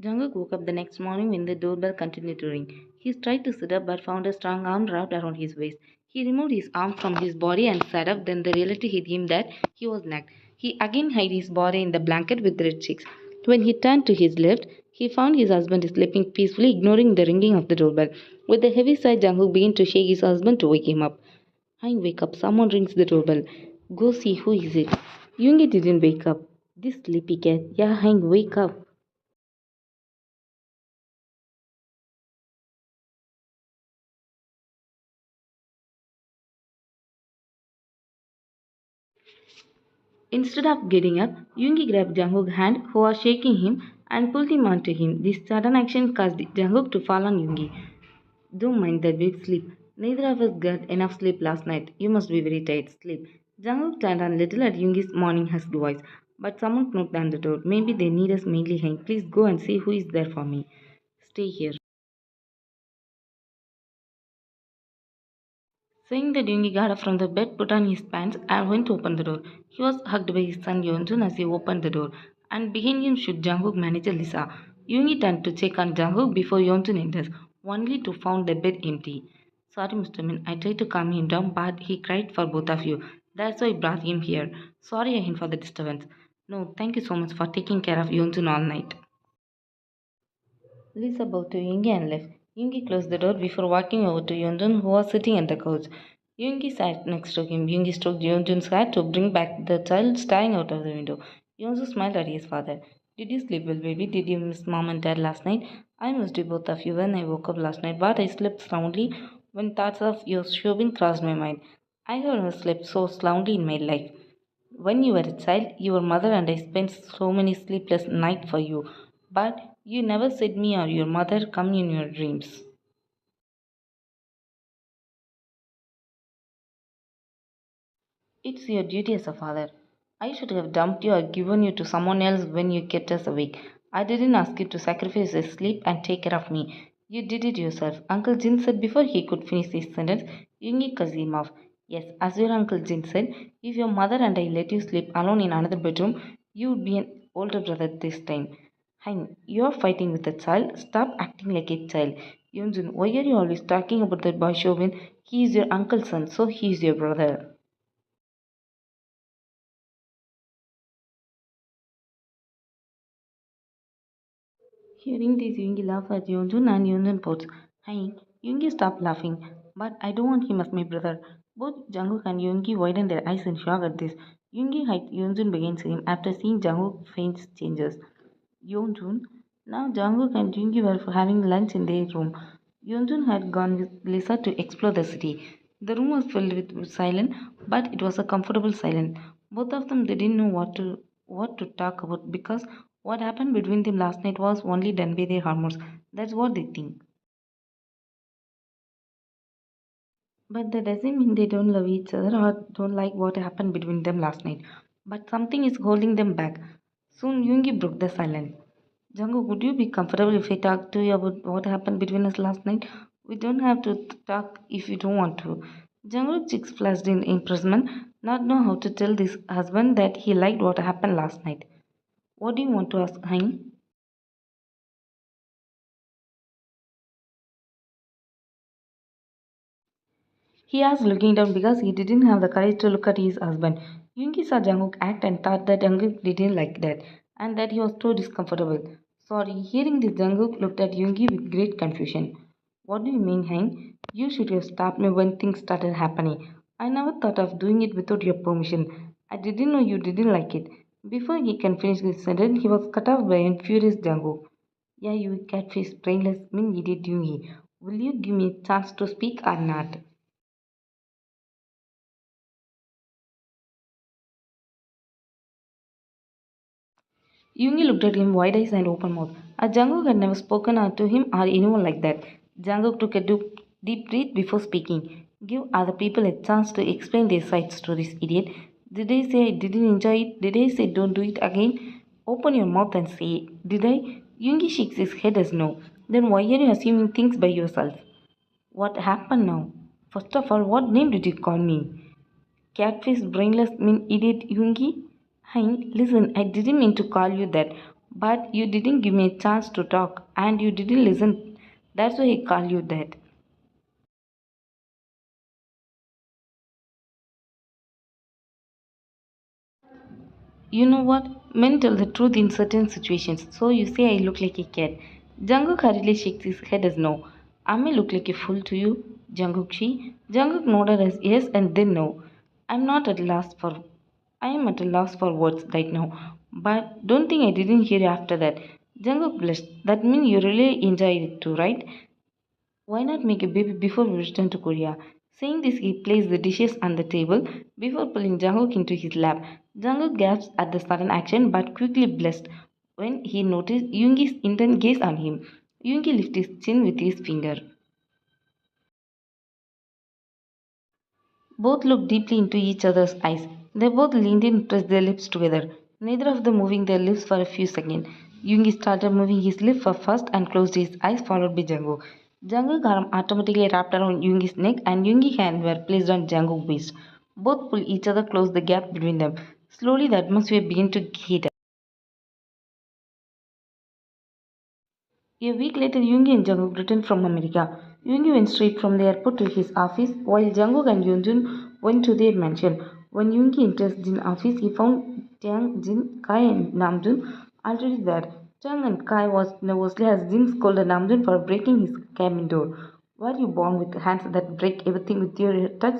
Jungkook woke up the next morning when the doorbell continued to ring. He tried to sit up but found a strong arm wrapped around his waist. He removed his arm from his body and sat up. Then the reality hit him that he was naked. He again hid his body in the blanket with red cheeks. When he turned to his left, he found his husband sleeping peacefully, ignoring the ringing of the doorbell. With a heavy sigh, Jungkook began to shake his husband to wake him up. "Hein, wake up. Someone rings the doorbell. Go see who is it." Yoongi didn't wake up. "This sleepy cat. Yeah, Hein, wake up." Instead of getting up, Yoongi grabbed Jungkook's hand, who was shaking him, and pulled him onto him. This sudden action caused Jungkook to fall on Yoongi. "Don't mind that, babe. Sleep. Neither of us got enough sleep last night. You must be very tired. Sleep." Jungkook turned a little at Yoongi's morning husked voice. But someone knocked on the door. "Maybe they need us mainly hang. Please go and see who is there for me. Stay here." Saying that, Yoongi got up from the bed, put on his pants, and went to open the door. He was hugged by his son Yeonjun as he opened the door, and behind him stood Jungkook manager Lisa. Yoongi turned to check on Jungkook before Yeonjun enters, only to find the bed empty. "Sorry, Mr. Min, I tried to calm him down, but he cried for both of you. That's why I brought him here. Sorry again for the disturbance." "No, thank you so much for taking care of Yeonjun all night." Lisa bowed to Yoongi and left. Yoongi closed the door before walking over to Yeonjun, who was sitting on the couch. Yoongi sat next to him. Yoongi stroked Yeonjun's hair to bring back the child staring out of the window. Yeonjun smiled at his father. "Did you sleep well, baby? Did you miss mom and dad last night?" "I missed you both of you when I woke up last night, but I slept soundly when thoughts of your Shobin crossed my mind. I have never slept so soundly in my life. When you were a child, your mother and I spent so many sleepless nights for you, but you never said me or your mother come in your dreams." "It's your duty as a father. I should have dumped you or given you to someone else when you kept us awake. I didn't ask you to sacrifice your sleep and take care of me. You did it yourself," Uncle Jin said before he could finish his sentence. Yungi cut him off. "Yes, as your Uncle Jin said, if your mother and I let you sleep alone in another bedroom, you would be an older brother this time. Hein, you're fighting with a child. Stop acting like a child. Yunjun, why are you always talking about that boy Chauvin? He is your uncle's son, so he is your brother." Hearing this, Yoongi laughed at Yeonjun and Yeonjun pouts. "Hi, Yoongi, stop laughing. But I don't want him as my brother." Both Jungkook and Yoongi widened their eyes in shock at this. Yoongi hid Yeonjun against him after seeing Jungkook's face changes. Yeonjun. Now Jungkook and Yoongi were having lunch in their room. Yeonjun had gone with Lisa to explore the city. The room was filled with silence, but it was a comfortable silence. Both of them they didn't know what to talk about because what happened between them last night was only done by their hormones. That's what they think. But that doesn't mean they don't love each other or don't like what happened between them last night. But something is holding them back. Soon Yoongi broke the silence. "Jungkook, would you be comfortable if I talk to you about what happened between us last night? We don't have to talk if you don't want to." Jungkook's cheeks flushed in impressment, not know how to tell this husband that he liked what happened last night. "What do you want to ask, Hein?" He asked, looking down because he didn't have the courage to look at his husband. Yoongi saw Jungkook act and thought that Jungkook didn't like that and that he was too discomfortable. Sorry, hearing this, Jungkook looked at Yoongi with great confusion. "What do you mean, Hein? You should have stopped me when things started happening. I never thought of doing it without your permission. I didn't know you didn't like it." Before he can finish his sentence, he was cut off by an furious Jungkook. "Yeah, you catfish, brainless, mean idiot Yoongi. Will you give me a chance to speak or not?" Yoongi looked at him wide eyes and open mouth. Jungkook had never spoken to him or anyone like that. Jungkook took a deep breath before speaking. "Give other people a chance to explain their sides to this idiot. Did I say I didn't enjoy it? Did I say don't do it again? Open your mouth and say it. Did I?" Yoongi shakes his head as no. "Then why are you assuming things by yourself?" "What happened now? First of all, what name did you call me?" "Catfish, brainless, mean idiot, Yoongi?" "Hein, listen, I didn't mean to call you that, But you didn't give me a chance to talk and you didn't listen. That's why I call you that. You know what? Men tell the truth in certain situations, so you say I look like a cat. Jungkook hurriedly shakes his head as no. I may look like a fool to you, Jungkook she. Jungkook nodded as yes and then no. I'm not at loss for I am at a loss for words right now. But don't think I didn't hear you after that. Jungkook blushed. That means you really enjoyed it too, right? Why not make a baby before we return to Korea? Saying this, he placed the dishes on the table before pulling Jungkook into his lap. Jungkook gasped at the sudden action but quickly blushed when he noticed Yoongi's intent gaze on him. Yoongi lifted his chin with his finger. Both looked deeply into each other's eyes. They both leaned in and pressed their lips together, neither of them moving their lips for a few seconds. Yoongi started moving his lips first and closed his eyes, followed by Jungkook. Jungkook's arm automatically wrapped around Yoongi's neck, and Yoongi's hands were placed on Jungkook's waist. Both pulled each other close the gap between them. Slowly, the atmosphere began to heat up. A week later, Yoongi and Jungkook returned from America. Yoongi went straight from the airport to his office, while Jungkook and Yoonjun went to their mansion. When Yoongi entered Jin's office, he found Taeyang, Jin, Kai, and Namjoon already there. Taeyang and Kai was nervously as Jin scolded Namjoon for breaking his cabin door. Were you born with hands that break everything with your touch?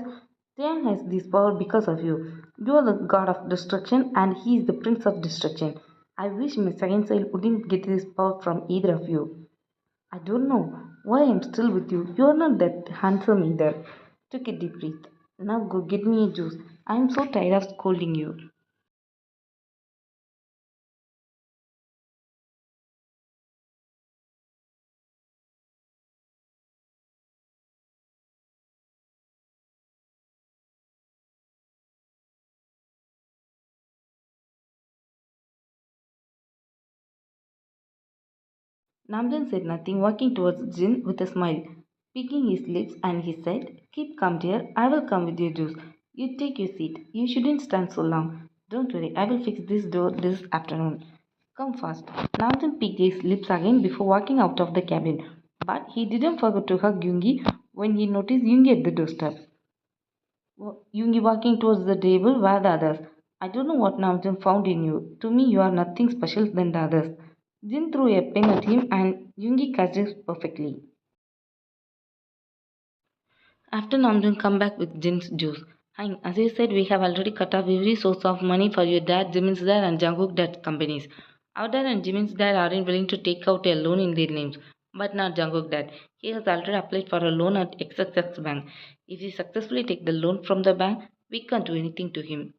Taeyang has this power because of you. You are the god of destruction, and he is the prince of destruction. I wish my second child wouldn't get this power from either of you. I don't know why I'm still with you. You're not that handsome either. Took a deep breath. Now go get me a juice. I'm so tired of scolding you. Namjan said nothing, walking towards Jin with a smile, picking his lips, and he said, keep calm, dear. I will come with your juice. You take your seat. You shouldn't stand so long. Don't worry, I will fix this door this afternoon. Come fast. Namjan picked his lips again before walking out of the cabin. But he didn't forget to hug Yoongi when he noticed Yoongi at the doorstep. Yoongi walking towards the table were the others. I don't know what Namjoon found in you. To me, you are nothing special than the others. Jin threw a pen at him and Yoongi catched it perfectly. After Namjoon come back with Jin's juice. Hein, as you said, we have already cut off every source of money for your dad, Jimin's dad, and Jungkook dad companies. Our dad and Jimin's dad aren't willing to take out a loan in their names, but not Jungkook dad. He has already applied for a loan at XXX Bank. If we successfully take the loan from the bank, we can't do anything to him.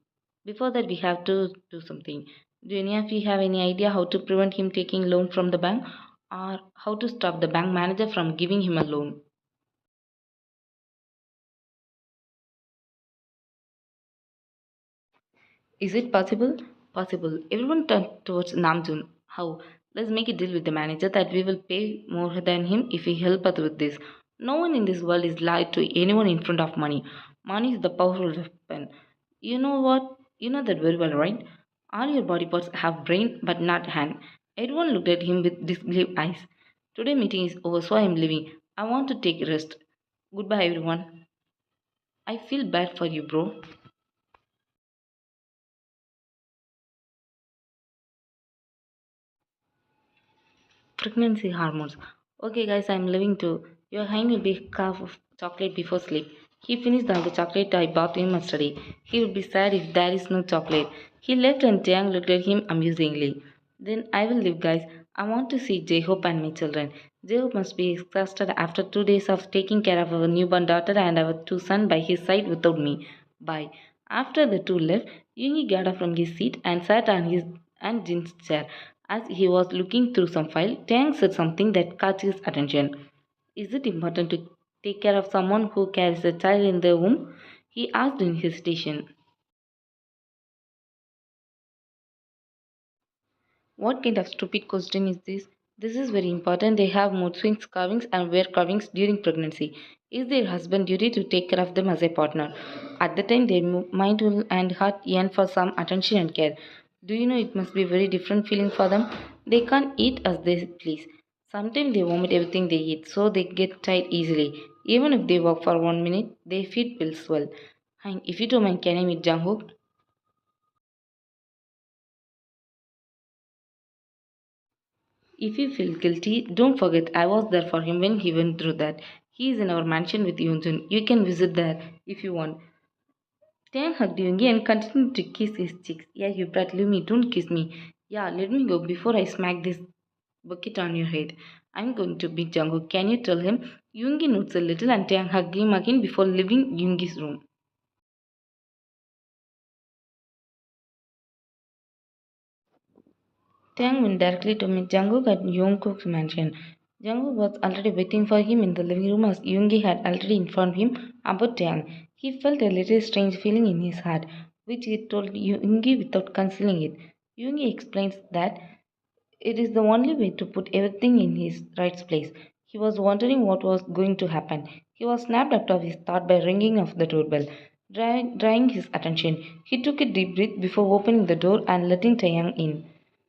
Before that, we have to do something. Do any of you have any idea how to prevent him taking loan from the bank, or how to stop the bank manager from giving him a loan? Is it possible? Possible. Everyone turned towards Namjoon. How? Let's make a deal with the manager that we will pay more than him if he help us with this. No one in this world is lied to anyone in front of money. Money is the powerful weapon. You know what? You know that very well, right? All your body parts have brain but not hand. Everyone looked at him with disbelief eyes. Today meeting is over, so I am leaving. I want to take rest. Goodbye, everyone. I feel bad for you, bro. Pregnancy hormones. Okay, guys, I'm leaving too. You're having a big cup of chocolate before sleep. He finished all the chocolate I bought him yesterday. He will be sad if there is no chocolate. He left and Jiang looked at him amusingly. Then I will leave, guys. I want to see J-Hope and my children. J-Hope must be exhausted after 2 days of taking care of our newborn daughter and our two sons by his side without me. Bye. After the two left, Yoongi got up from his seat and sat on his and Jin's chair. As he was looking through some file, Tang said something that caught his attention. Is it important to take care of someone who carries a child in their womb? He asked in hesitation. What kind of stupid question is this? This is very important. They have mood swings, carvings, and wear carvings during pregnancy. Is their husband duty to take care of them as a partner? At the time, their mind will and heart yearn for some attention and care. Do you know it must be very different feeling for them? They can't eat as they please. Sometimes they vomit everything they eat, so they get tired easily. Even if they walk for 1 minute, their feet will swell. And if you don't mind, can I meet Jungkook? If you feel guilty, don't forget I was there for him when he went through that. He is in our mansion with Yoonjun. You can visit there if you want. Tang hugged Yoongi and continued to kiss his cheeks. Yeah, you brat, leave me, don't kiss me. Yeah, let me go before I smack this bucket on your head. I'm going to beat Jungkook. Can you tell him? Yoongi nods a little and Tang hugged him again before leaving Yoongi's room. Tang went directly to meet Jungkook at Yoonkook's mansion. Jungkook was already waiting for him in the living room as Yoongi had already informed him about Tang. He felt a little strange feeling in his heart, which he told Yoongi without concealing it. Yoongi explains that it is the only way to put everything in his right place. He was wondering what was going to happen. He was snapped out of his thought by ringing of the doorbell, drawing his attention. He took a deep breath before opening the door and letting Taeyang in.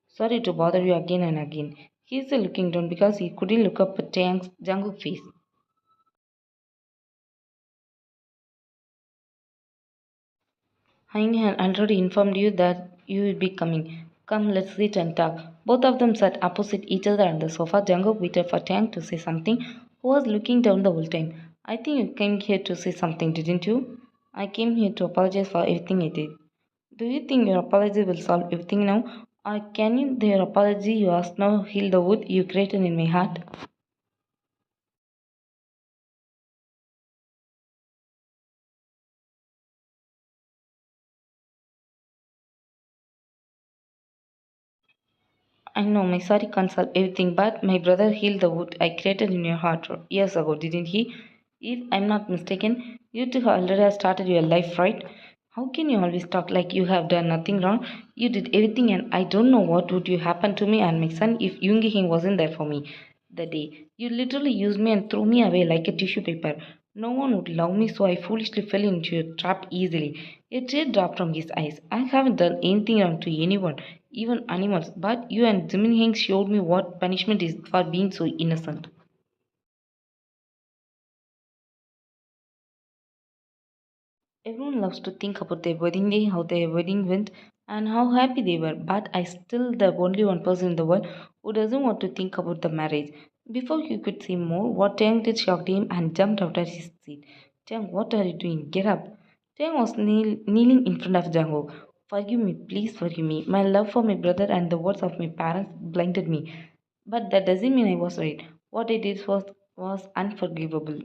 Sorry to bother you again and again. He is looking down because he couldn't look up at Taeyang's Jungkook face. Hang had already informed you that you will be coming. Come, let's sit and talk. Both of them sat opposite each other on the sofa. Jungkook waited for Tang to say something, who was looking down the whole time. I think you came here to say something, didn't you? I came here to apologize for everything I did. Do you think your apology will solve everything now? Or can you, their apology you ask now heal the wound you created in my heart? I know my sorry can't solve everything, but my brother healed the wound I created in your heart years ago, didn't he? If I'm not mistaken, you two already have started your life, right? How can you always talk like you have done nothing wrong? You did everything, and I don't know what would you happen to me and my son if Yoongi Hing wasn't there for me. The day you literally used me and threw me away like a tissue paper. No one would love me, so I foolishly fell into your trap easily. A tear dropped from his eyes. I haven't done anything wrong to anyone, even animals, but you and Jimin Heng showed me what punishment is for being so innocent. Everyone loves to think about their wedding day, how their wedding went, and how happy they were. But I still the only one person in the world who doesn't want to think about the marriage. Before he could say more, what Tang did shocked him and jumped out of his seat. Tang, what are you doing? Get up. Tang was kneeling in front of Django. Forgive me, please forgive me. My love for my brother and the words of my parents blinded me. But that doesn't mean I was right. What I did was unforgivable.